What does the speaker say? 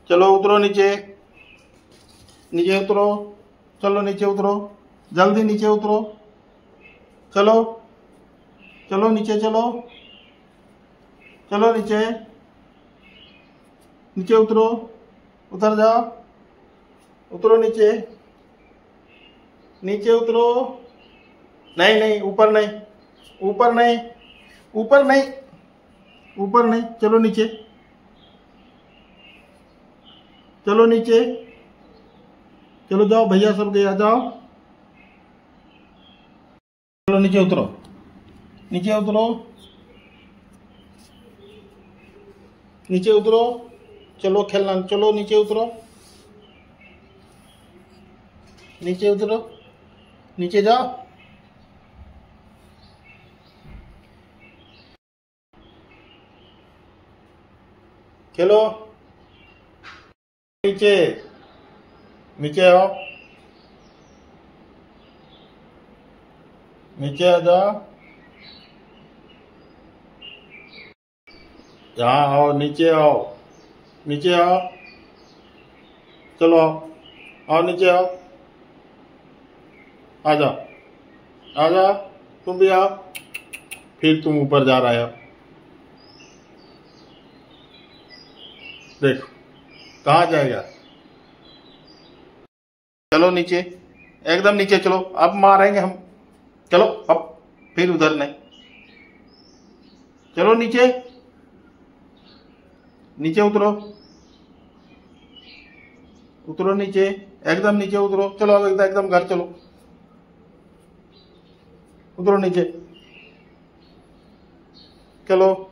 चलो उतरो नीचे, नीचे उतरो, चलो नीचे उतरो, जल्दी नीचे उतरो, चलो चलो नीचे चलो, चलो नीचे, नीचे उतरो, उतर जाओ, उतरो नीचे, नीचे उतरो, नहीं नहीं ऊपर नहीं, ऊपर नहीं, ऊपर नहीं, ऊपर नहीं, चलो नीचे, चलो नीचे, चलो जाओ, भैया सब गया, जाओ, चलो नीचे उतरो, नीचे उतरो, नीचे उतरो, चलो खेलना, चलो नीचे उतरो, नीचे उतरो, नीचे जाओ, खेलो, नीचे, नीचे आओ, नीचे आ जाओ, यहाँ आओ, नीचे आओ, नीचे आओ, चलो आओ, आओ नीचे आओ, आ जाओ, आ जाओ, तुम भी आओ, फिर तुम ऊपर जा रहे हो, देखो कहाँ जाएगा। चलो नीचे, एकदम नीचे चलो, अब मारेंगे हम, चलो अब, फिर उधर नहीं, चलो नीचे, नीचे उतरो, उतरो नीचे, एकदम नीचे उतरो, चलो अब एकदम घर चलो, उतरो नीचे, चलो